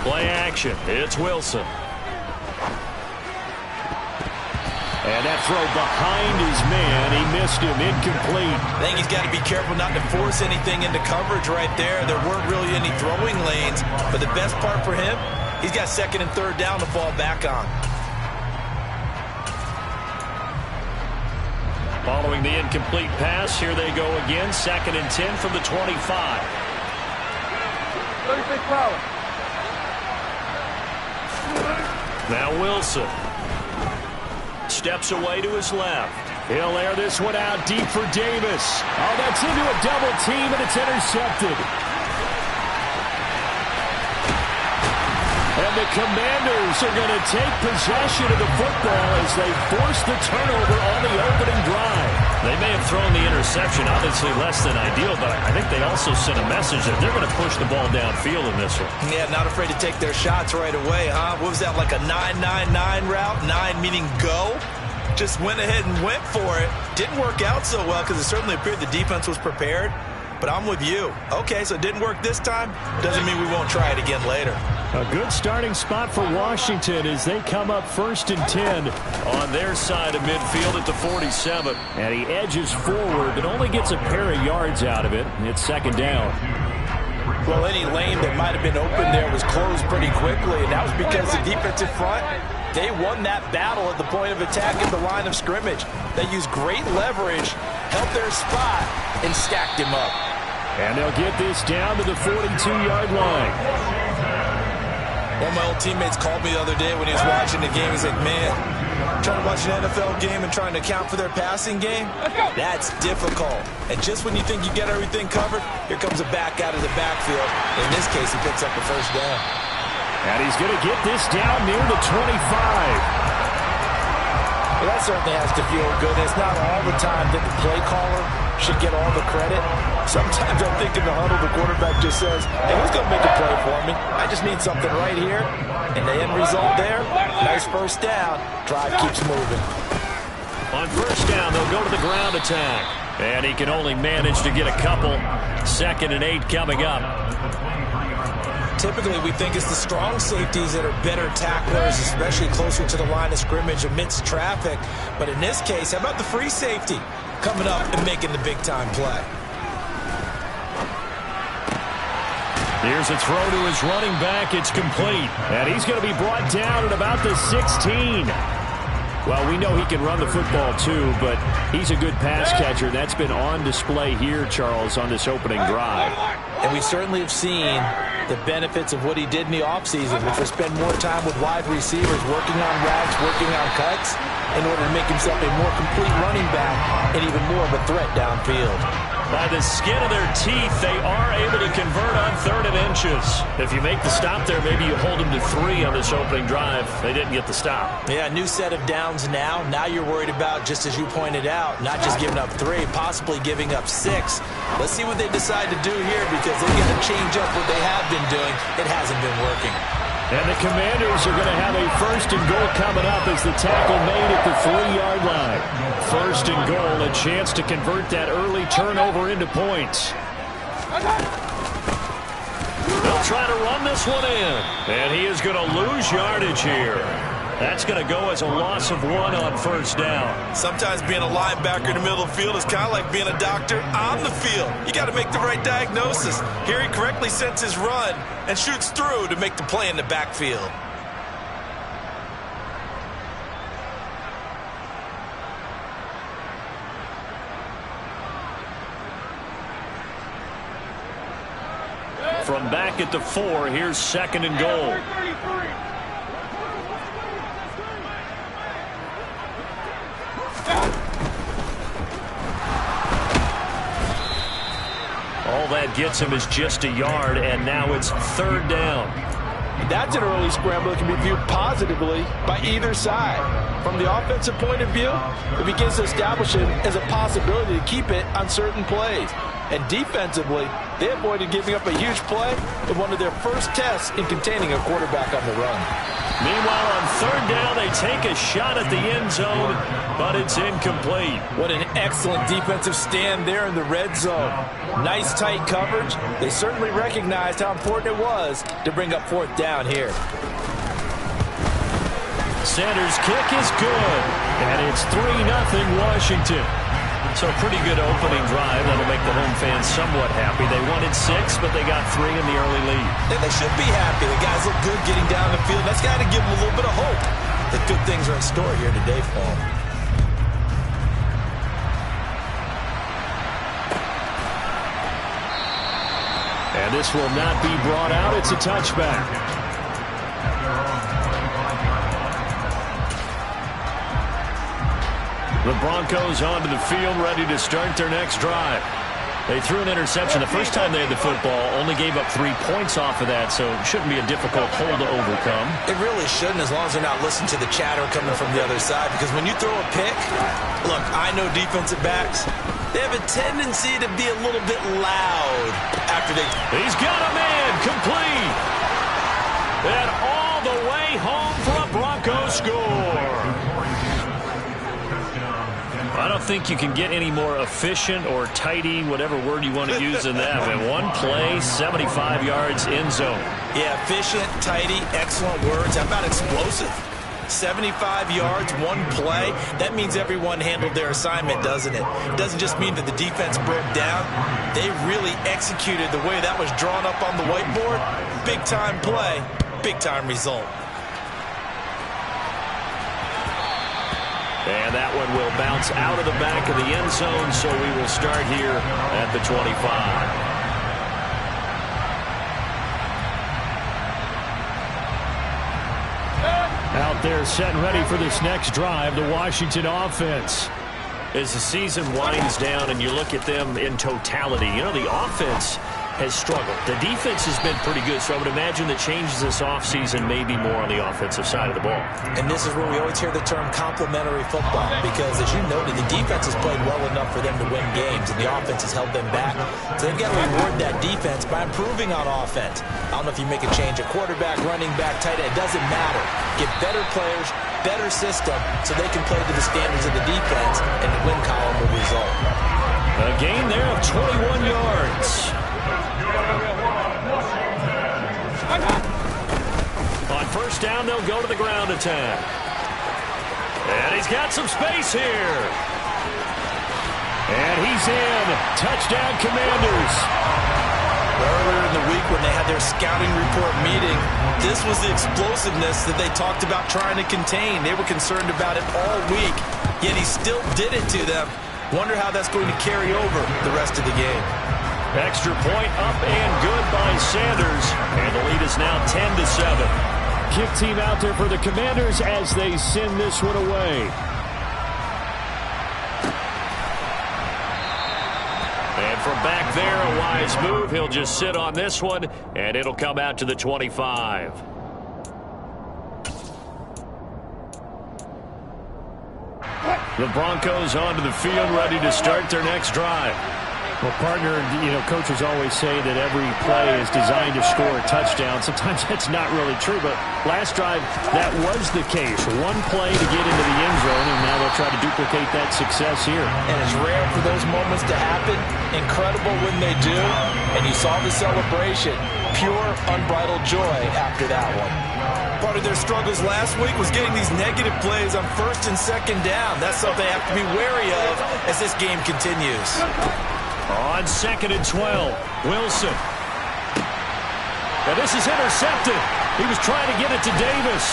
Play action. It's Wilson. And that throw behind his man. He missed him. Incomplete. I think he's got to be careful not to force anything into coverage right there. There weren't really any throwing lanes. But the best part for him, he's got second and third down to fall back on. Following the incomplete pass, here they go again. 2nd and 10 from the 25. 36 power. Now Wilson. Steps away to his left. He'll air this one out deep for Davis. Oh, that's into a double team, and it's intercepted. And the Commanders are going to take possession of the football as they force the turnover on the opening drive. They may have thrown the interception, obviously less than ideal, but I think they also sent a message that they're going to push the ball downfield in this one. Yeah, not afraid to take their shots right away, huh? What was that, like a 9-9-9 route? 9 meaning go? Just went ahead and went for it. Didn't work out so well because it certainly appeared the defense was prepared. But I'm with you. Okay, so it didn't work this time. Doesn't mean we won't try it again later. A good starting spot for Washington as they come up 1st and 10 on their side of midfield at the 47. And he edges forward but only gets a pair of yards out of it. It's 2nd down. Well, any lane that might have been open there was closed pretty quickly, and that was because the defensive front, they won that battle at the point of attack at the line of scrimmage. They used great leverage, held their spot, and stacked him up. And they'll get this down to the 42-yard line. One of my old teammates called me the other day when he was watching the game. He's like, man, trying to watch an NFL game and trying to account for their passing game, that's difficult. And just when you think you get everything covered, here comes a back out of the backfield. In this case, he picks up the 1st down. And he's going to get this down near the 25. Well, that certainly has to feel good. It's not all the time that the play caller should get all the credit. Sometimes I think in the huddle, the quarterback just says, hey, who's going to make a play for me? I just need something right here. And the end result there, nice 1st down. Drive keeps moving. On 1st down, they'll go to the ground attack. And he can only manage to get a couple. 2nd and 8 coming up. Typically, we think it's the strong safeties that are better tacklers, especially closer to the line of scrimmage amidst traffic. But in this case, how about the free safety coming up and making the big-time play? Here's a throw to his running back. It's complete. And he's going to be brought down at about the 16. Well, we know he can run the football, too, but he's a good pass catcher. That's been on display here, Charles, on this opening drive. And we certainly have seen the benefits of what he did in the offseason, which was spend more time with wide receivers, working on routes, working on cuts, in order to make himself a more complete running back and even more of a threat downfield. By the skin of their teeth, they are able to convert on 3rd and inches. If you make the stop there, maybe you hold them to 3 on this opening drive. They didn't get the stop. Yeah, new set of downs now. Now you're worried about, just as you pointed out, not just giving up 3, possibly giving up 6. Let's see what they decide to do here because they're going to change up what they have been doing. It hasn't been working. And the Commanders are going to have a 1st and goal coming up as the tackle made at the 3-yard line. 1st and goal, a chance to convert that early turnover into points. They'll try to run this one in. And he is going to lose yardage here. That's going to go as a loss of 1 on 1st down. Sometimes being a linebacker in the middle of the field is kind of like being a doctor on the field. You got to make the right diagnosis. Here he correctly sets his run and shoots through to make the play in the backfield. From back at the 4, here's 2nd and goal. All that gets him is just a yard, and now it's 3rd down. That's an early scramble that can be viewed positively by either side. From the offensive point of view, it begins to establish it as a possibility to keep it on certain plays. And defensively, they avoided giving up a huge play in one of their first tests in containing a quarterback on the run. Meanwhile, on third down, they take a shot at the end zone, but it's incomplete. What an excellent defensive stand there in the red zone. Nice tight coverage. They certainly recognized how important it was to bring up fourth down here. Sanders' kick is good, and it's 3-0 Washington. So pretty good opening drive. That'll make the home fans somewhat happy. They wanted 6, but they got 3 in the early lead. And they should be happy. The guys look good getting down the field. That's got to give them a little bit of hope that good things are in store here today for them. And this will not be brought out. It's a touchback. The Broncos onto the field, ready to start their next drive. They threw an interception the first time they had the football, only gave up 3 points off of that, so it shouldn't be a difficult hole to overcome. It really shouldn't, as long as they're not listening to the chatter coming from the other side, because when you throw a pick, look, I know defensive backs, they have a tendency to be a little bit loud after they... He's got a man, complete! And all the way home for a Broncos score! I don't think you can get any more efficient or tidy, whatever word you want to use in that. In one play, 75 yards in zone. Yeah, efficient, tidy, excellent words. How about explosive? 75 yards, one play. That means everyone handled their assignment, doesn't it? It doesn't just mean that the defense broke down. They really executed the way that was drawn up on the whiteboard. Big-time play, big-time result. And that one will bounce out of the back of the end zone, so we will start here at the 25. Out there set and ready for this next drive, the Washington offense. As the season winds down and you look at them in totality, you know, the offense has struggled. The defense has been pretty good, so I would imagine the changes this offseason may be more on the offensive side of the ball. And this is where we always hear the term complementary football, because as you noted, the defense has played well enough for them to win games, and the offense has held them back. So they've got to reward that defense by improving on offense. I don't know if you make a change at quarterback, running back, tight end. It doesn't matter. Get better players, better system, so they can play to the standards of the defense, and the win column will result. A gain there of 21 yards. On first down, they'll go to the ground attack. And he's got some space here. And he's in. Touchdown, Commanders. Earlier in the week when they had their scouting report meeting, this was the explosiveness that they talked about trying to contain. They were concerned about it all week, yet he still did it to them. Wonder how that's going to carry over the rest of the game. Extra point up and good by Sanders. And the lead is now 10-7. Kick team out there for the Commanders as they send this one away. And from back there, a wise move. He'll just sit on this one, and it'll come out to the 25. The Broncos onto the field, ready to start their next drive. Well, partner, you know, coaches always say that every play is designed to score a touchdown. Sometimes that's not really true, but last drive, that was the case. One play to get into the end zone, and now they'll try to duplicate that success here. And it's rare for those moments to happen. Incredible when they do. And you saw the celebration. Pure, unbridled joy after that one. Part of their struggles last week was getting these negative plays on first and second down. That's something they have to be wary of as this game continues. On 2nd and 12, Wilson. And this is intercepted. He was trying to get it to Davis.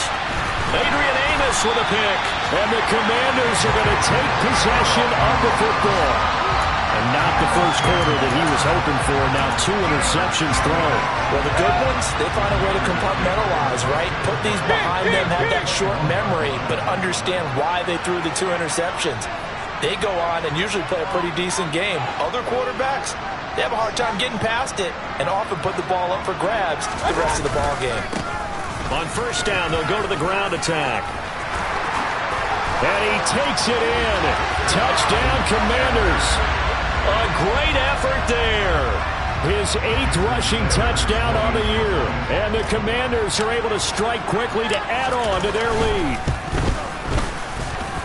Adrian Amos with a pick. And the Commanders are going to take possession of the football. And not the first quarter that he was hoping for. Now 2 interceptions thrown. Well, the good ones, they find a way to compartmentalize, right? Put these behind them, have that short memory, but understand why they threw the 2 interceptions. They go on and usually play a pretty decent game. Other quarterbacks, they have a hard time getting past it and often put the ball up for grabs the rest of the ball game. On first down, they'll go to the ground attack. And he takes it in. Touchdown, Commanders. A great effort there. His 8th rushing touchdown on the year. And the Commanders are able to strike quickly to add on to their lead.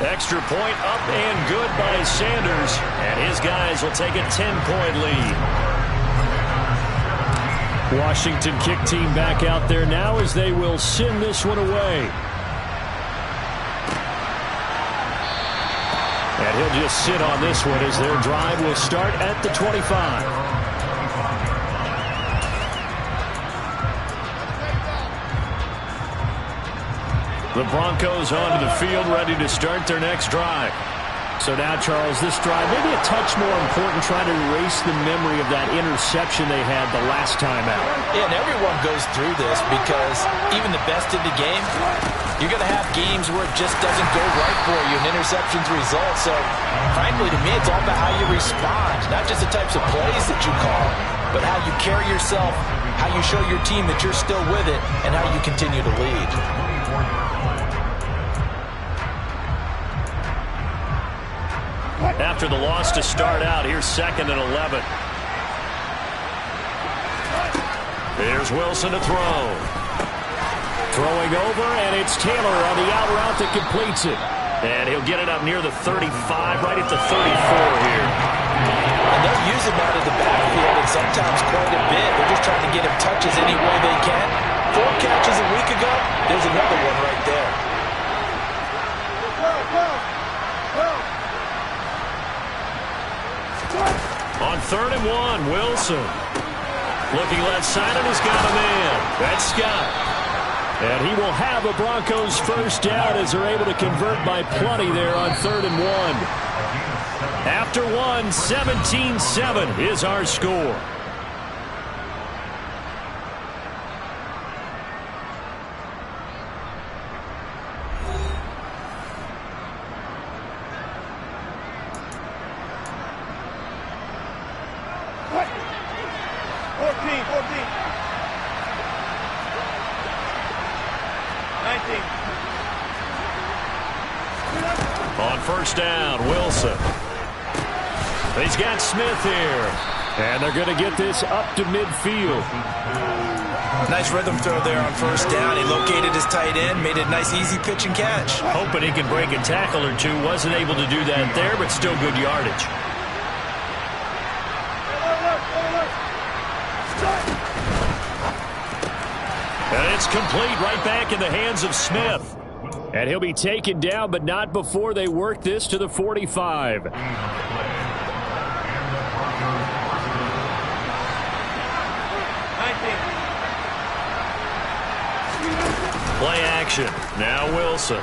Extra point up and good by Sanders. And his guys will take a 10-point lead. Washington kick team back out there now as they will send this one away. And he'll just sit on this one as their drive will start at the 25. The Broncos onto the field, ready to start their next drive. So now, Charles, this drive maybe a touch more important, trying to erase the memory of that interception they had the last time out. Yeah, and everyone goes through this because even the best in the game, you're going to have games where it just doesn't go right for you, and interceptions result. So, frankly, to me, it's all about how you respond, not just the types of plays that you call, but how you carry yourself, how you show your team that you're still with it, and how you continue to lead. After the loss to start out, here's 2nd and 11. Here's Wilson to throw. Throwing over, and it's Taylor on the out route that completes it. And he'll get it up near the 35, right at the 34 here. And they'll use him out of the backfield, and sometimes quite a bit. They're just trying to get him touches any way they can. 4 catches a week ago, there's another one right there. On 3rd and 1, Wilson. Looking left side, and he's got a man. That's Scott. And he will have a Broncos first down as they're able to convert by plenty there on 3rd and 1. After 1, 17-7 is our score. On first down, Wilson. He's got Smith here. And they're going to get this up to midfield. Nice rhythm throw there on first down. He located his tight end, made it a nice easy pitch and catch. Hoping he can break a tackle or two. Wasn't able to do that there, but still good yardage. And it's complete, right back in the hands of Smith. And he'll be taken down, but not before they work this to the 45. Play action. Now Wilson.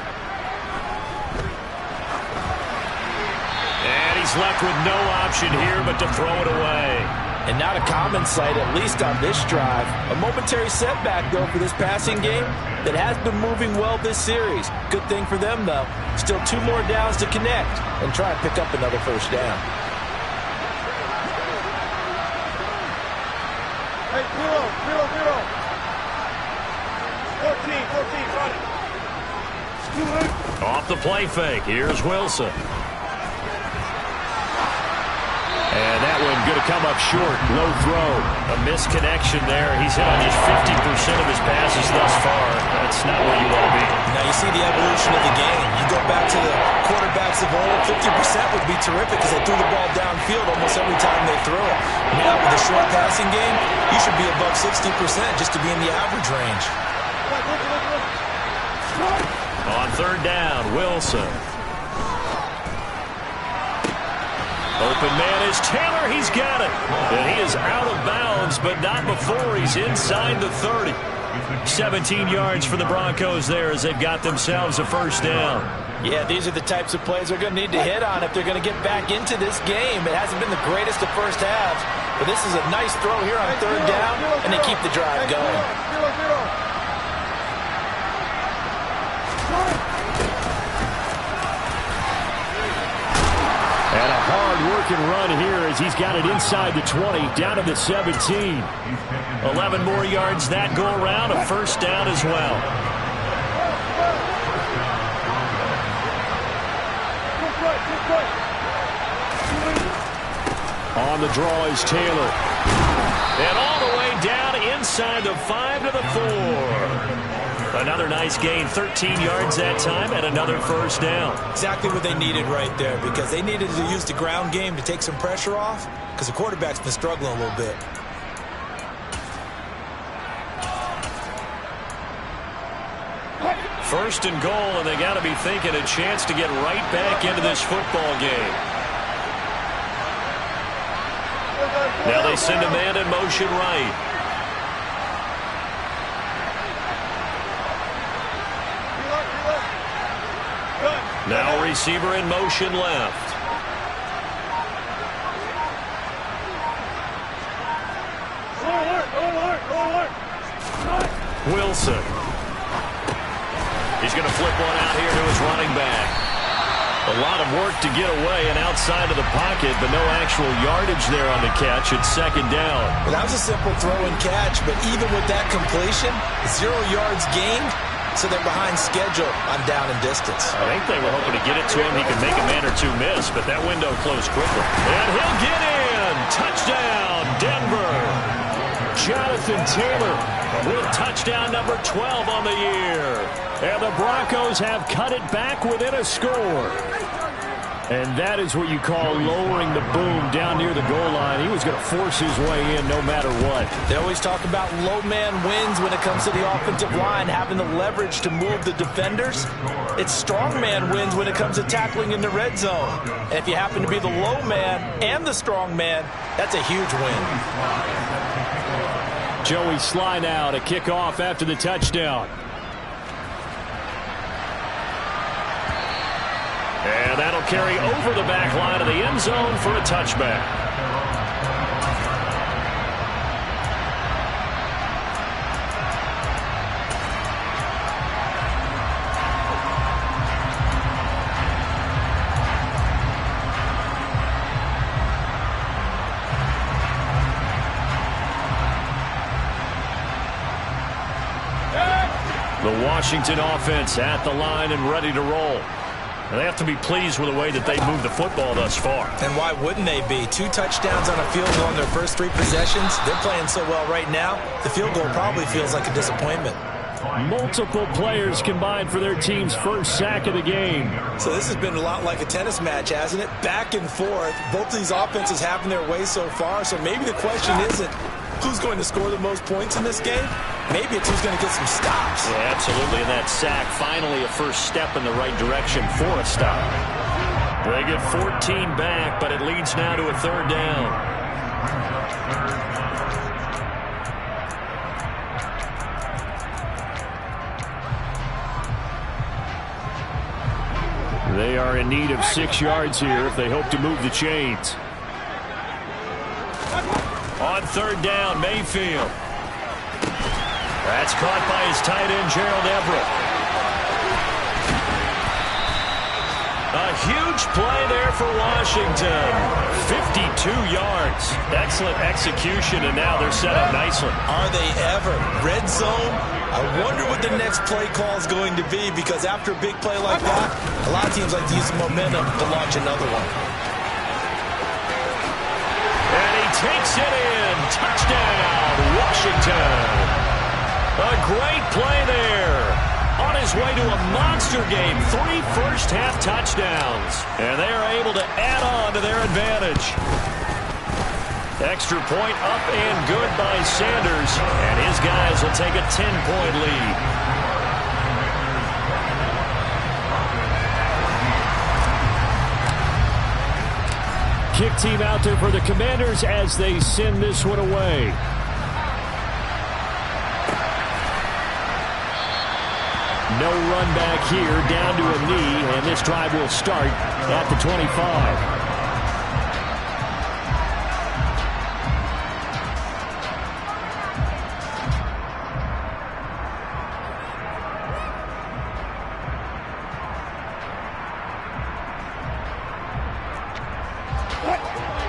And he's left with no option here but to throw it away. And not a common sight, at least on this drive. A momentary setback, though, for this passing game that has been moving well this series. Good thing for them, though. Still 2 more downs to connect and try and pick up another first down. Hey, zero. 14, Off the play fake. Here's Wilson. And that one going to come up short. Low throw. A misconnection there. He's hit on just 50% of his passes thus far. That's not where you want to be. Now you see the evolution of the game. You go back to the quarterbacks of old, 50% would be terrific because they threw the ball downfield almost every time they threw it. Now with a short passing game, you should be above 60% just to be in the average range. On 3rd down, Wilson. Open man is Taylor. He's got it. And he is out of bounds, but not before he's inside the 30. 17 yards for the Broncos there as they've got themselves a first down. Yeah, these are the types of plays they're going to need to hit on if they're going to get back into this game. It hasn't been the greatest of first halves, but this is a nice throw here on 3rd down, and they keep the drive going. And a hard-working run here as he's got it inside the 20, down to the 17. 11 more yards that go around, a first down as well. On the draw is Taylor. And all the way down inside the 5 to the 4. Another nice gain, 13 yards that time, and another first down. Exactly what they needed right there, because they needed to use the ground game to take some pressure off, because the quarterback's been struggling a little bit. First and goal, and they got to be thinking a chance to get right back into this football game. Now they send a man in motion right. Now a receiver in motion left. Wilson. He's going to flip one out here to his running back. A lot of work to get away and outside of the pocket, but no actual yardage there on the catch. It's second down. Well, that was a simple throw and catch, but even with that completion, 0 yards gained, so they're behind schedule on down and distance. I think they were hoping to get it to him. He could make a man or two miss, but that window closed quickly. And he'll get in. Touchdown, Denver. Jonathan Taylor with touchdown number 12 on the year. And the Broncos have cut it back within a score. And that is what you call lowering the boom down near the goal line. He was going to force his way in no matter what. They always talk about low man wins when it comes to the offensive line, having the leverage to move the defenders. It's strong man wins when it comes to tackling in the red zone. And if you happen to be the low man and the strong man, that's a huge win. Joey Sly now to kick off after the touchdown. And that'll carry over the back line of the end zone for a touchback. The Washington offense at the line and ready to roll. And they have to be pleased with the way that they moved the football thus far. And why wouldn't they be? 2 touchdowns on a field goal in their first 3 possessions. They're playing so well right now, the field goal probably feels like a disappointment. Multiple players combined for their team's first sack of the game. So this has been a lot like a tennis match, hasn't it? Back and forth. Both of these offenses having their way so far. So maybe the question isn't who's going to score the most points in this game. Maybe it's who's going to get some stops. Yeah, absolutely. And that sack, finally a first step in the right direction for a stop. They get 14 back, but it leads now to a third down. They are in need of 6 yards here if they hope to move the chains. On third down, Mayfield. That's caught by his tight end, Gerald Everett. A huge play there for Washington. 52 yards. Excellent execution, and now they're set up nicely. Are they ever? Red zone? I wonder what the next play call is going to be, because after a big play like that, a lot of teams like to use the momentum to launch another one. And he takes it in. Touchdown, Washington. A great play there. On his way to a monster game. 3 first-half touchdowns. And they are able to add on to their advantage. Extra point up and good by Sanders. And his guys will take a 10-point lead. Kick team out there for the Commanders as they send this one away. No run back here, down to a knee, and this drive will start at the 25.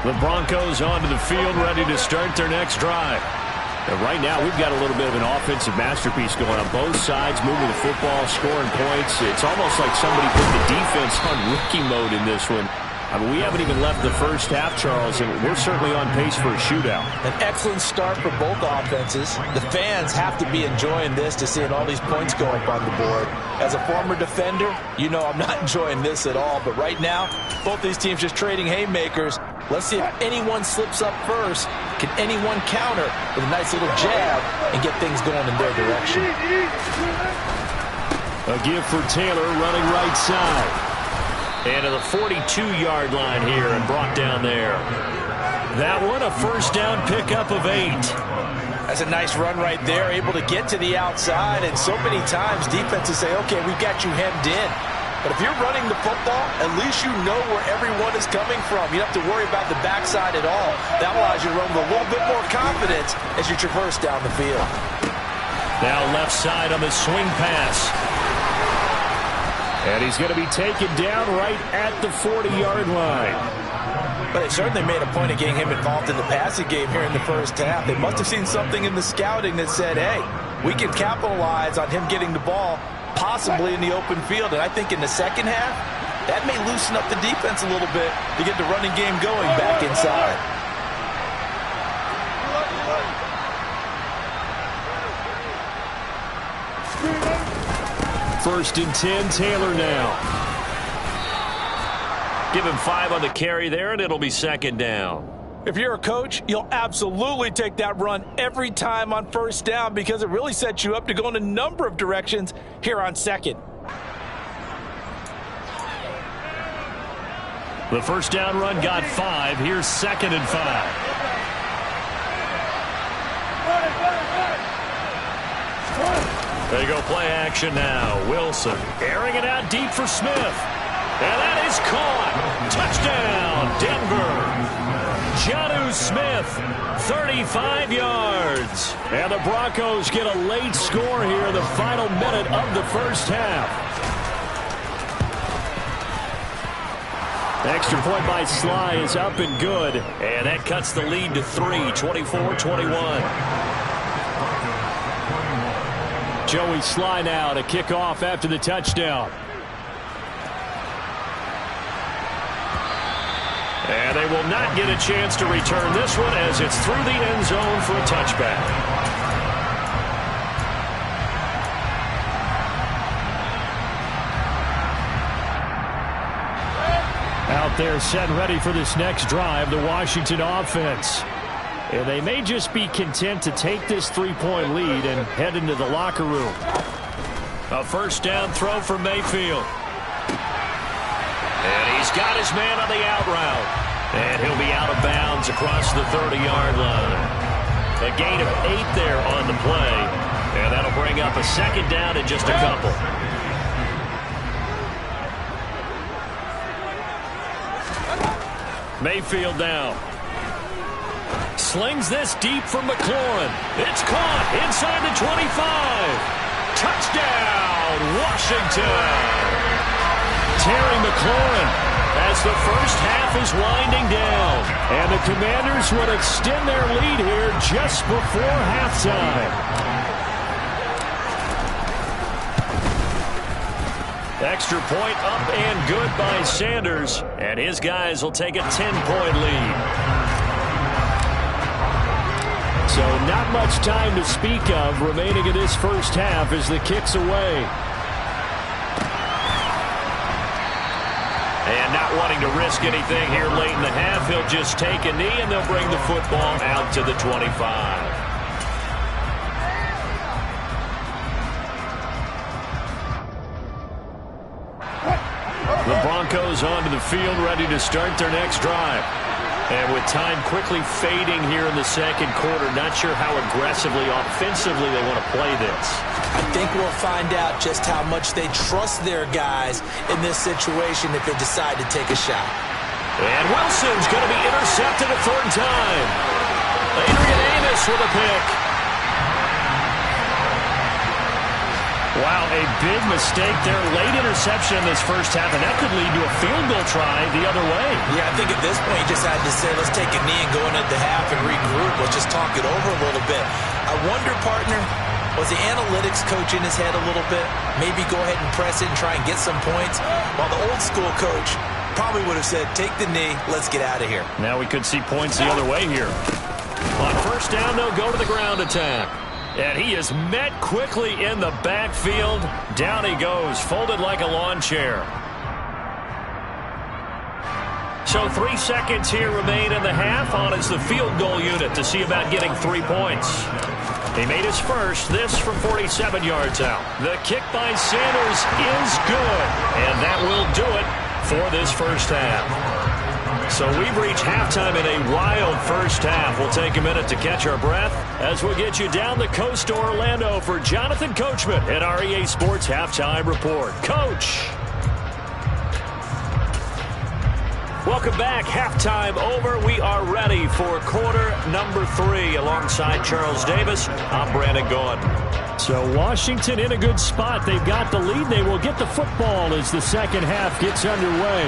The Broncos onto the field, ready to start their next drive. And right now, we've got a little bit of an offensive masterpiece going on both sides, moving the football, scoring points. It's almost like somebody put the defense on rookie mode in this one. I mean, we haven't even left the first half, Charles, and we're certainly on pace for a shootout. An excellent start for both offenses. The fans have to be enjoying this to seeing all these points go up on the board. As a former defender, you know I'm not enjoying this at all. But right now, both these teams just trading haymakers. Let's see if anyone slips up first. Can anyone counter with a nice little jab and get things going in their direction? A give for Taylor running right side. And to the 42-yard line here and brought down there. That one a first down pickup of 8. That's a nice run right there, able to get to the outside. And so many times defenses say, okay, we've got you hemmed in. But if you're running the football, at least you know where everyone is coming from. You don't have to worry about the backside at all. That allows you to run with a little bit more confidence as you traverse down the field. Now left side on the swing pass. And he's going to be taken down right at the 40-yard line. But they certainly made a point of getting him involved in the passing game here in the first half. They must have seen something in the scouting that said, hey, we can capitalize on him getting the ball possibly in the open field. And I think in the second half, that may loosen up the defense a little bit to get the running game going back inside. First and 10, Taylor now. Give him 5 on the carry there, and it'll be second down. If you're a coach, you'll absolutely take that run every time on first down because it really sets you up to go in a number of directions here on second. The first down run got 5. Here's second and 5. There you go, play action now. Wilson airing it out deep for Smith. And that is caught. Touchdown, Denver. Jonnu Smith, 35 yards. And the Broncos get a late score here in the final minute of the first half. Extra point by Sly is up and good. And that cuts the lead to 3, 24-21. Joey Sly now to kick off after the touchdown. And they will not get a chance to return this one as it's through the end zone for a touchback. Out there set ready for this next drive, the Washington offense. And they may just be content to take this 3-point lead and head into the locker room. A first down throw for Mayfield. And he's got his man on the out route. And he'll be out of bounds across the 30-yard line. A gain of 8 there on the play. And that'll bring up a second down in just a couple. Mayfield now. Slings this deep for McLaurin. It's caught inside the 25. Touchdown, Washington. Terry McLaurin as the first half is winding down. And the Commanders will extend their lead here just before halftime. Extra point up and good by Sanders. And his guys will take a 10-point lead. So not much time to speak of remaining in this first half as the kick's away. And not wanting to risk anything here late in the half, he'll just take a knee and they'll bring the football out to the 25. The Broncos onto the field ready to start their next drive. And with time quickly fading here in the second quarter, not sure how aggressively, offensively they want to play this. I think we'll find out just how much they trust their guys in this situation if they decide to take a shot. And Wilson's going to be intercepted a third time. Adrian Amos with a pick. Wow, a big mistake there. Late interception in this first half, and that could lead to a field goal try the other way. Yeah, I think at this point you just had to say, let's take a knee and go into the half and regroup. Let's just talk it over a little bit. I wonder, partner, was the analytics coach in his head a little bit? Maybe go ahead and press it and try and get some points? While the old school coach probably would have said, take the knee, let's get out of here. Now we could see points the other way here. On first down, they'll go to the ground attack. And he is met quickly in the backfield. Down he goes, folded like a lawn chair. So 3 seconds here remain in the half. On is the field goal unit to see about getting 3 points. He made his first, this from 47 yards out. The kick by Sanders is good, and that will do it for this first half. So we've reached halftime in a wild first half. We'll take a minute to catch our breath as we'll get you down the coast to Orlando for Jonathan Coachman at our EA Sports Halftime Report. Coach! Welcome back. Halftime over. We are ready for quarter number 3. Alongside Charles Davis, I'm Brandon Gordon. So Washington in a good spot. They've got the lead. They will get the football as the second half gets underway.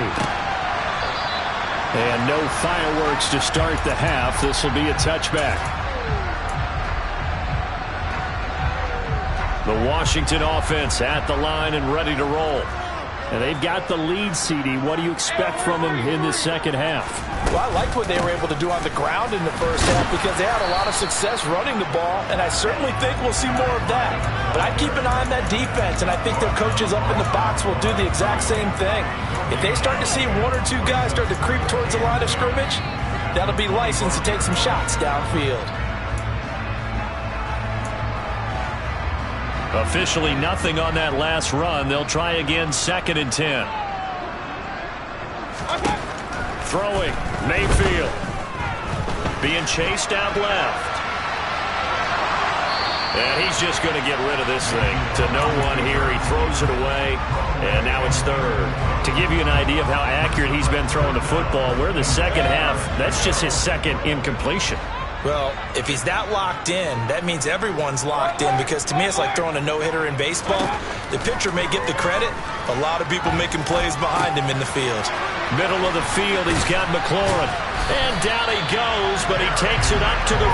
And no fireworks to start the half. This will be a touchback. The Washington offense at the line and ready to roll. And they've got the lead, CD. What do you expect from them in this second half? Well, I liked what they were able to do on the ground in the first half because they had a lot of success running the ball, and I certainly think we'll see more of that. But I'd keep an eye on that defense, and I think their coaches up in the box will do the exact same thing. If they start to see 1 or 2 guys start to creep towards the line of scrimmage, that'll be license to take some shots downfield. Officially nothing on that last run. They'll try again, 2nd and 10. Throwing, Mayfield. Being chased out left. And he's just going to get rid of this thing. To no one here. He throws it away. And now it's 3rd. To give you an idea of how accurate he's been throwing the football, we're in the second half. That's just his 2nd incompletion. Well, if he's that locked in, that means everyone's locked in, because to me it's like throwing a no-hitter in baseball. The pitcher may get the credit, a lot of people making plays behind him in the field. Middle of the field, he's got McLaurin. And down he goes, but he takes it up to the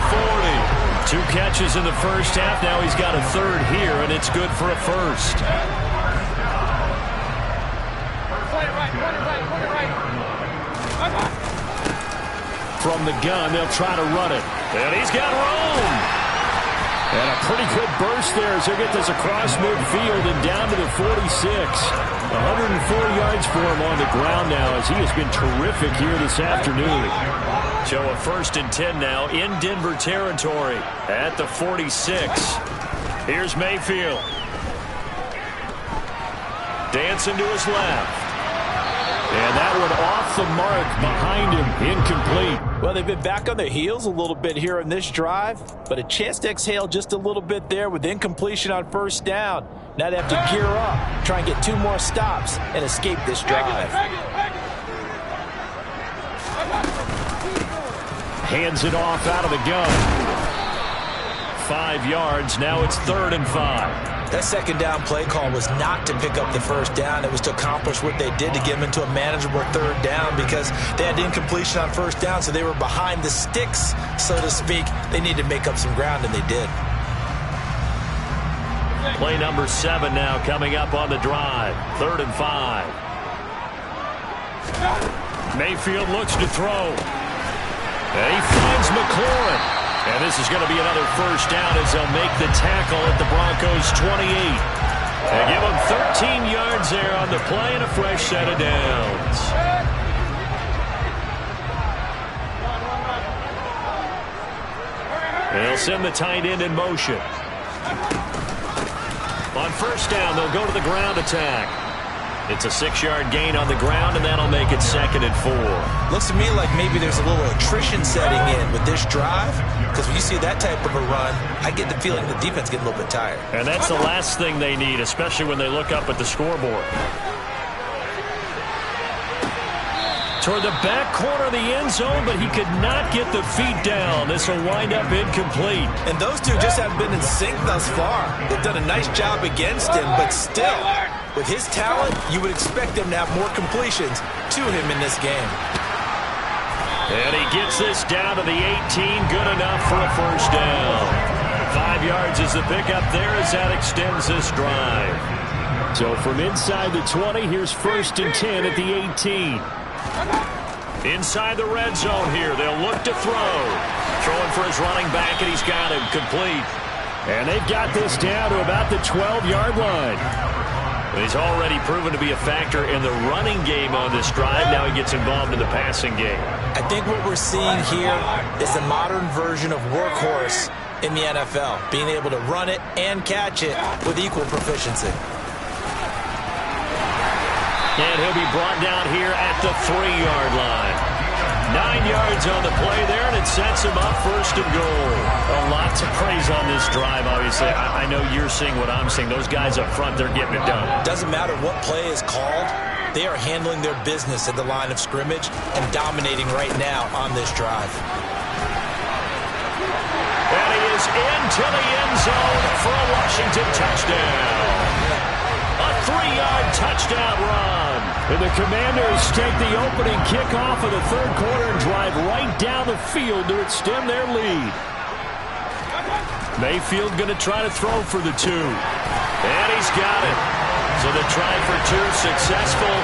40. 2 catches in the first half. Now he's got a 3rd here, and it's good for a first. From the gun, they'll try to run it. And he's got room. And a pretty good burst there as they get this across midfield and down to the 46. 104 yards for him on the ground now as he has been terrific here this afternoon. So a 1st and 10 now in Denver territory at the 46. Here's Mayfield. Dancing to his left. And that one off the mark behind him, incomplete. Well, they've been back on their heels a little bit here in this drive, but a chance to exhale just a little bit there with incompletion on first down. Now they have to gear up, try and get 2 more stops and escape this drive. Hands it off out of the gun. 5 yards, now it's 3rd and 5. That 2nd down play call was not to pick up the first down. It was to accomplish what they did to get them into a manageable 3rd down, because they had incompletion on first down, so they were behind the sticks, so to speak. They needed to make up some ground, and they did. Play number 7 now coming up on the drive. 3rd and 5. Mayfield looks to throw. And he finds McLaurin. And this is going to be another first down as they'll make the tackle at the Broncos 28. They give them 13 yards there on the play and a fresh set of downs. They'll send the tight end in motion. On first down, they'll go to the ground attack. It's a 6-yard gain on the ground, and that'll make it 2nd and 4. Looks to me like maybe there's a little attrition setting in with this drive, because when you see that type of a run, I get the feeling the defense getting a little bit tired. And that's the last thing they need, especially when they look up at the scoreboard. Toward the back corner of the end zone, but he could not get the feet down. This will wind up incomplete. And those two just haven't been in sync thus far. They've done a nice job against him, but still, with his talent, you would expect them to have more completions to him in this game. And he gets this down to the 18. Good enough for a first down. 5 yards is the pickup there as that extends this drive. So from inside the 20, here's 1st and 10 at the 18. Inside the red zone here, they'll look to throw. Throwing for his running back, and he's got him complete. And they've got this down to about the 12-yard line. He's already proven to be a factor in the running game on this drive. Now he gets involved in the passing game. I think what we're seeing here is a modern version of workhorse in the NFL, being able to run it and catch it with equal proficiency. And he'll be brought down here at the 3-yard line. 9 yards on the play there, and it sets him up first and goal. A lot to praise on this drive, obviously. I know you're seeing what I'm seeing. Those guys up front, they're getting it done. Doesn't matter what play is called. They are handling their business at the line of scrimmage and dominating right now on this drive. And he is into the end zone for a Washington touchdown. A 3-yard touchdown run. And the Commanders take the opening kickoff of the third quarter and drive right down the field to extend their lead. Mayfield going to try to throw for the 2. And he's got it. So the try for 2 successful.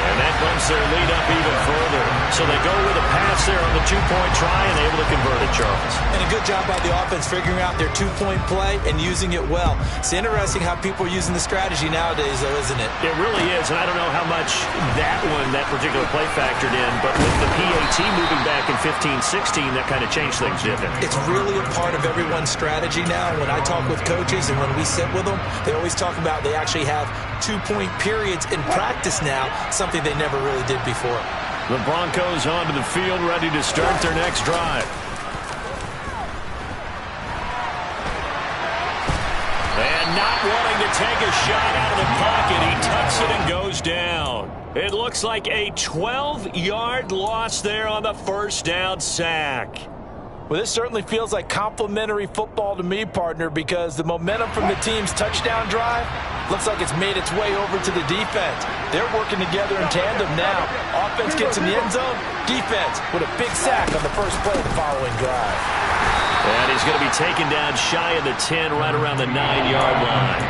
And that bumps their lead up even further. So they go with a pass there on the 2-point try and able to convert it, Charles. And a good job by the offense figuring out their 2-point play and using it well. It's interesting how people are using the strategy nowadays, though, isn't it? It really is, and I don't know how much that particular play factored in, but with the PAT moving back in 15-16, that kind of changed things, didn't it? It's really a part of everyone's strategy now. When I talk with coaches and when we sit with them, they always talk about they actually have 2-point periods in practice now, something they never really did before. The Broncos onto the field, ready to start their next drive. And not wanting to take a shot out of the pocket, he tucks it and goes down. It looks like a 12-yard loss there on the first down sack. Well, this certainly feels like complimentary football to me, partner, because the momentum from the team's touchdown drive looks like it's made its way over to the defense. They're working together in tandem now. Offense gets in the end zone. Defense with a big sack on the first play of the following drive. And he's going to be taken down shy of the 10, right around the 9-yard line.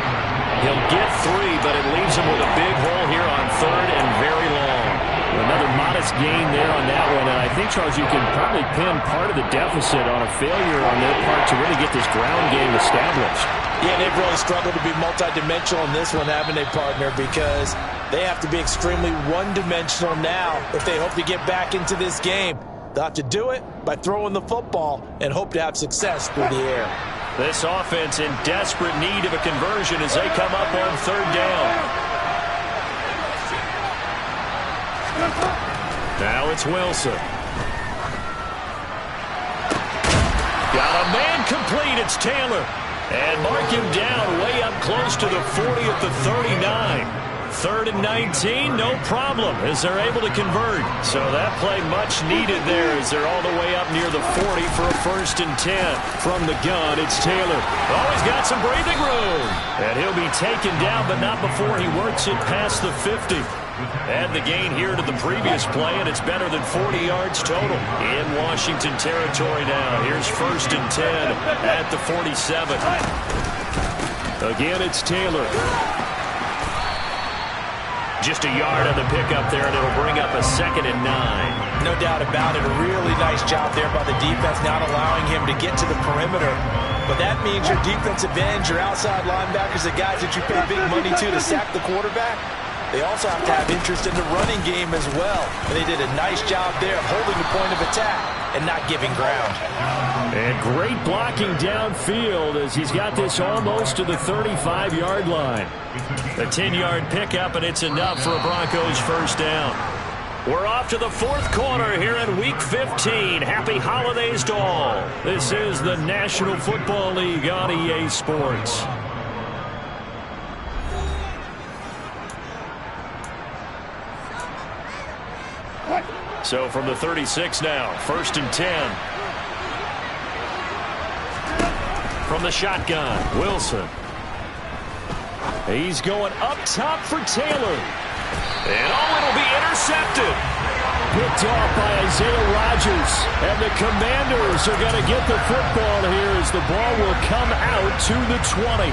He'll get 3, but it leaves him with a big hole here on 3rd and very long. Another modest gain there on that one, and I think, Charles, you can probably pin part of the deficit on a failure on their part to really get this ground game established. Yeah, they've really struggled to be multidimensional in this one, haven't they, partner? Because they have to be extremely one-dimensional now if they hope to get back into this game. They'll have to do it by throwing the football and hope to have success through the air. This offense in desperate need of a conversion as they come up on 3rd down. Now it's Wilson. Got a man complete. It's Taylor. And mark him down way up close to the 40 at the 39. 3rd and 19, no problem, as they're able to convert. So that play much needed there as they're all the way up near the 40 for a 1st and 10. From the gun, it's Taylor. Oh, he's got some breathing room. And he'll be taken down, but not before he works it past the 50. Add the gain here to the previous play, and it's better than 40 yards total. In Washington territory now. Here's 1st and 10 at the 47. Again, it's Taylor. Just a yard on the pickup there, and it'll bring up a 2nd and 9. No doubt about it. A really nice job there by the defense, not allowing him to get to the perimeter. But that means your defensive ends, your outside linebackers, the guys that you pay big money to sack the quarterback, they also have to have interest in the running game as well. And they did a nice job there of holding the point of attack and not giving ground. And great blocking downfield as he's got this almost to the 35-yard line. A 10-yard pickup, and it's enough for a Broncos 1st down. We're off to the 4th quarter here in Week 15. Happy holidays to all. This is the National Football League on EA Sports. So from the 36 now, 1st and 10. From the shotgun, Wilson. He's going up top for Taylor. And it'll be intercepted. Picked off by Isaiah Rodgers. And the Commanders are going to get the football here as the ball will come out to the 20.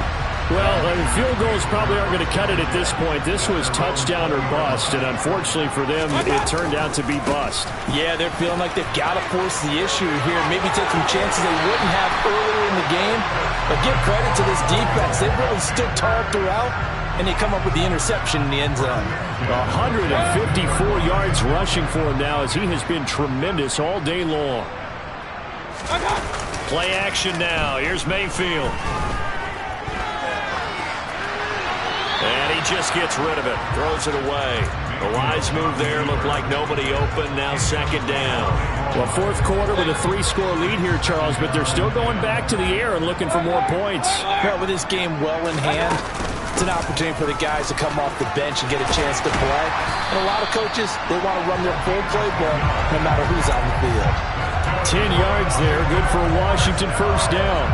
Well, field goals probably aren't going to cut it at this point. This was touchdown or bust, and unfortunately for them, it turned out to be bust. Yeah, they're feeling like they've got to force the issue here. Maybe take some chances they wouldn't have earlier in the game. But give credit to this defense. They've really stood tall throughout, and they come up with the interception in the end zone. 154 yards rushing for him now as he has been tremendous all day long. Play action now. Here's Mayfield. And he just gets rid of it. Throws it away. The wise move there. Looked like nobody open. Now second down. Well, fourth quarter with a 3-score lead here, Charles, but they're still going back to the air and looking for more points. Well, with this game well in hand, it's an opportunity for the guys to come off the bench and get a chance to play. And a lot of coaches, they want to run their full playbook no matter who's on the field. 10 yards there. Good for a Washington first down.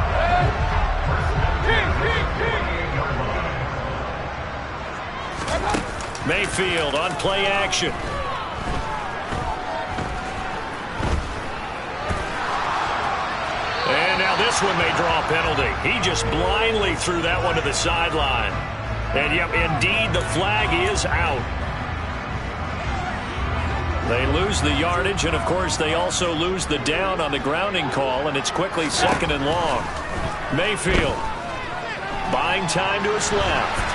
Mayfield on play action. And now this one may draw a penalty. He just blindly threw that one to the sideline. And yep, indeed, the flag is out. They lose the yardage, and of course they also lose the down on the grounding call, and it's quickly second and long. Mayfield buying time to his left.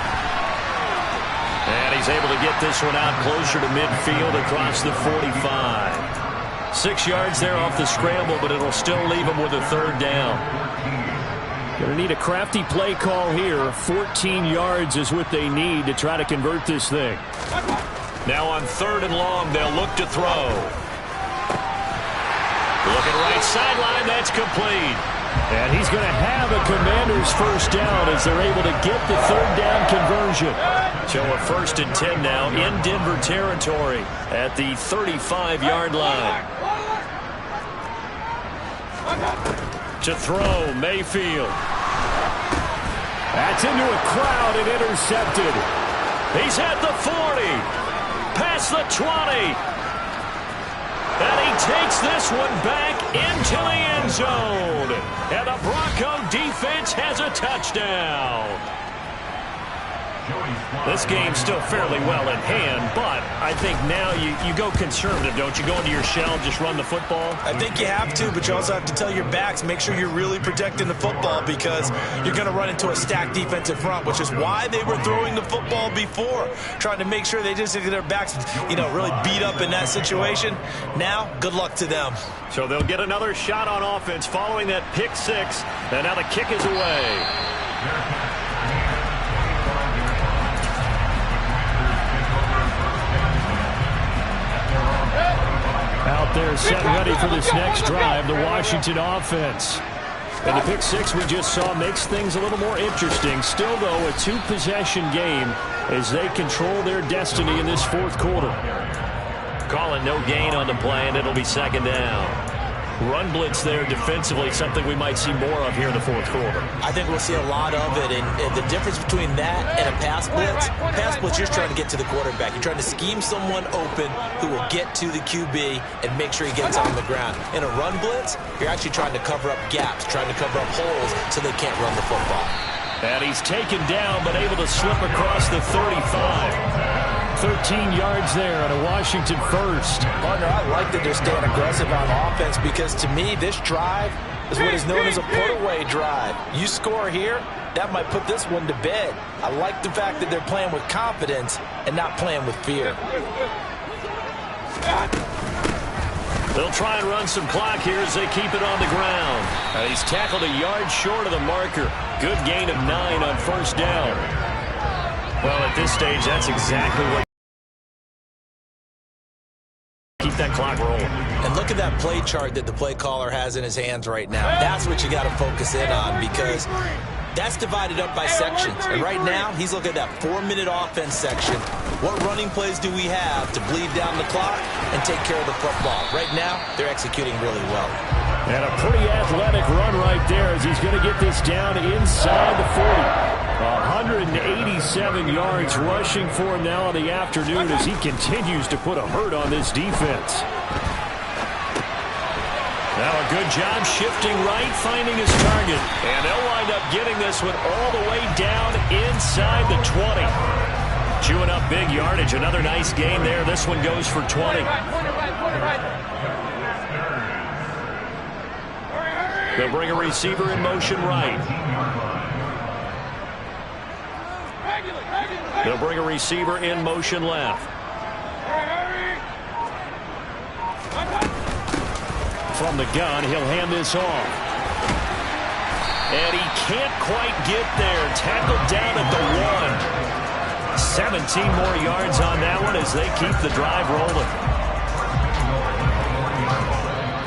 And he's able to get this one out closer to midfield across the 45. 6 yards there off the scramble, but it'll still leave him with a third down. Going to need a crafty play call here. 14 yards is what they need to try to convert this thing. Now on third and long, they'll look to throw. Looking right sideline, that's complete. And he's going to have a Commanders first down as they're able to get the third down conversion. So a 1st and 10 now in Denver territory at the 35-yard line. To throw, Mayfield. That's into a crowd and intercepted. He's at the 40. Past the 20. And he takes this one back into the end zone. And the Bronco defense has a touchdown. This game's still fairly well in hand, but I think now you go conservative, don't you? Go into your shell, just run the football? I think you have to, but you also have to tell your backs, make sure you're really protecting the football because you're going to run into a stacked defensive front, which is why they were throwing the football before, trying to make sure they just get their backs, really beat up in that situation. Now, good luck to them. So they'll get another shot on offense following that pick six, and now the kick is away. Out there set ready for this next drive, the Washington offense. And the pick six we just saw makes things a little more interesting. Still, though, a two-possession game as they control their destiny in this fourth quarter. Calling no gain on the play, and it'll be second down. Run blitz there defensively, something we might see more of here in the fourth quarter. I think we'll see a lot of it, and the difference between that and a pass blitz, you're trying to get to the quarterback. You're trying to scheme someone open who will get to the QB and make sure he gets on the ground. In a run blitz, you're actually trying to cover up gaps, trying to cover up holes so they can't run the football. And he's taken down, but able to slip across the 35. 13 yards there on a Washington first. Partner, I like that they're staying aggressive on offense because to me, this drive is what is known as a put-away drive. You score here, that might put this one to bed. I like the fact that they're playing with confidence and not playing with fear. They'll try and run some clock here as they keep it on the ground. And he's tackled a yard short of the marker. Good gain of 9 on first down. Well, at this stage, that's exactly what. Keep that clock rolling. And look at that play chart that the play caller has in his hands right now. That's what you got to focus in on because that's divided up by sections. And right now, he's looking at that 4-minute offense section. What running plays do we have to bleed down the clock and take care of the football? Right now, they're executing really well. And a pretty athletic run right there as he's going to get this down inside the 40. 187 yards rushing for him now in the afternoon as he continues to put a hurt on this defense. Now a good job shifting right, finding his target. And they'll wind up getting this one all the way down inside the 20. Chewing up big yardage. Another nice gain there. This one goes for 20. They'll bring a receiver in motion right. They'll bring a receiver in motion left. From the gun, he'll hand this off. And he can't quite get there. Tackled down at the 1. 17 more yards on that one as they keep the drive rolling.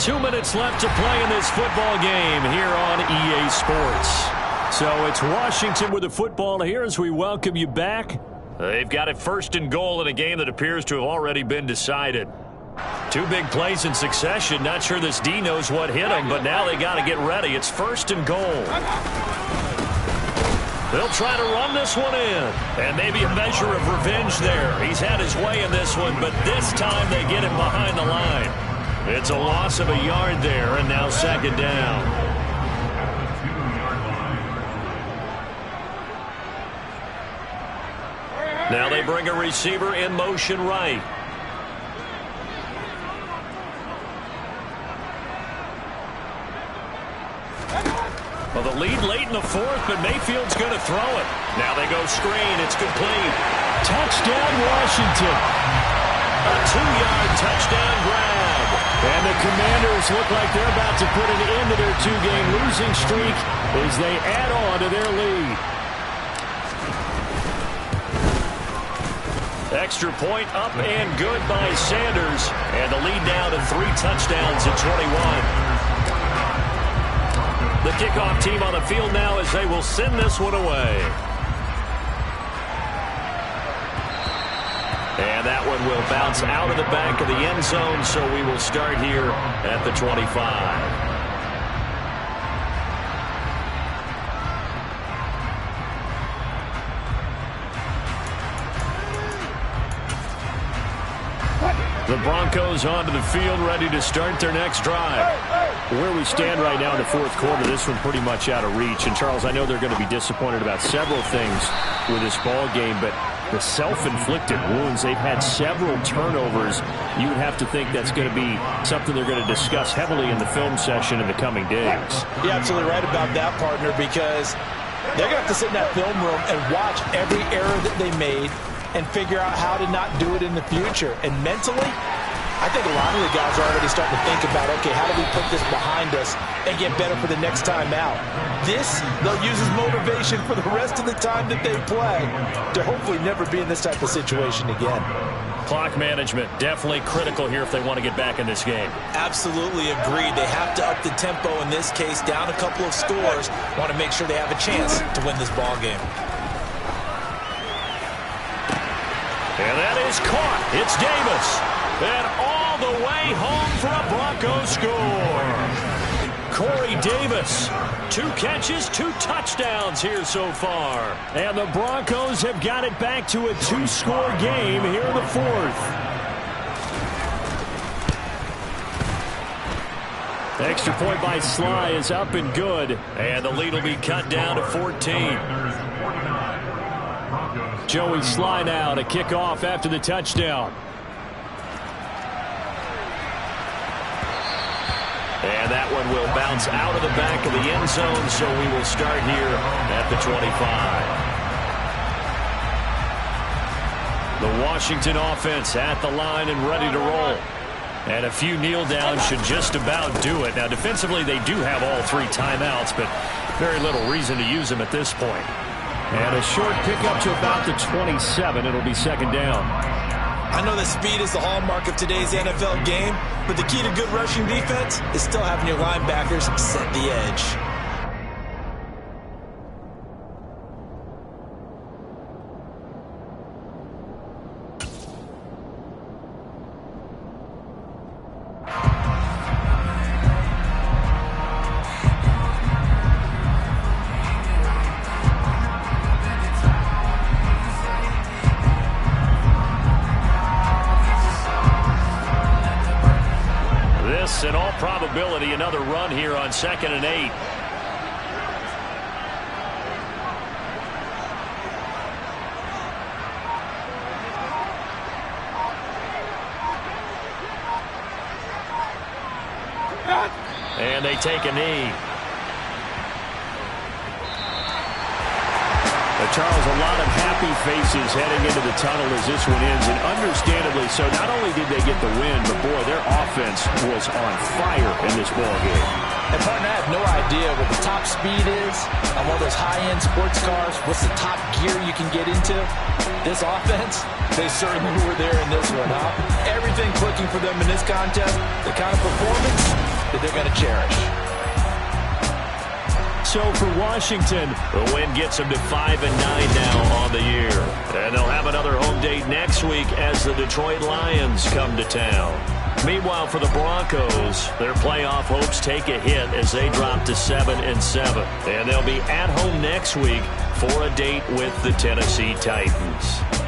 2 minutes left to play in this football game here on EA Sports. So it's Washington with the football here as we welcome you back. They've got it first and goal in a game that appears to have already been decided. 2 big plays in succession. Not sure this D knows what hit him, but now they got to get ready. It's first and goal. They'll try to run this one in. And maybe a measure of revenge there. He's had his way in this one, but this time they get him behind the line. It's a loss of a yard there, and now second down. Now they bring a receiver in motion right. Well, the lead late in the 4th, but Mayfield's going to throw it. Now they go screen. It's complete. Touchdown, Washington. A 2-yard touchdown grab. And the Commanders look like they're about to put an end to their 2-game losing streak as they add on to their lead. Extra point up and good by Sanders. And the lead now to 3 touchdowns at 21. The kickoff team on the field now as they will send this one away. And that one will bounce out of the back of the end zone, so we will start here at the 25. The Broncos onto the field, ready to start their next drive. Where we stand right now in the 4th quarter, this one pretty much out of reach. And, Charles, I know they're going to be disappointed about several things with this ball game, but the self-inflicted wounds, they've had several turnovers. You would have to think that's going to be something they're going to discuss heavily in the film session in the coming days. You're absolutely right about that, partner, because they're going to have to sit in that film room and watch every error that they made and figure out how to not do it in the future. And mentally, I think a lot of the guys are already starting to think about, okay, how do we put this behind us and get better for the next time out? This, they'll use as motivation for the rest of the time that they play to hopefully never be in this type of situation again. Clock management, definitely critical here if they want to get back in this game. Absolutely agreed. They have to up the tempo in this case, down a couple of scores. Want to make sure they have a chance to win this ball game. And that is caught. It's Davis. And all the way home for a Broncos score. Corey Davis. 2 catches, 2 touchdowns here so far. And the Broncos have got it back to a 2-score game here in the 4th. Extra point by Sly is up and good. And the lead will be cut down to 14. Joey Sly now to kick off after the touchdown. And that one will bounce out of the back of the end zone, so we will start here at the 25. The Washington offense at the line and ready to roll. And a few kneel downs should just about do it. Now, defensively, they do have all 3 timeouts, but very little reason to use them at this point. And a short pickup to about the 27. It'll be second down. I know that speed is the hallmark of today's NFL game, but the key to good rushing defense is still having your linebackers set the edge. In all probability, another run here on 2nd and 8. And they take a knee. Charles, a lot of happy faces heading into the tunnel as this one ends, and understandably so. Not only did they get the win, but, boy, their offense was on fire in this ballgame. And, partner, I have no idea what the top speed is on one of those high-end sports cars. What's the top gear you can get into? This offense, they certainly were there in this one, huh? Everything clicking for them in this contest, the kind of performance that they're going to cherish. So for Washington, the win gets them to 5-9 now on the year. And they'll have another home date next week as the Detroit Lions come to town. Meanwhile, for the Broncos, their playoff hopes take a hit as they drop to 7-7. And they'll be at home next week for a date with the Tennessee Titans.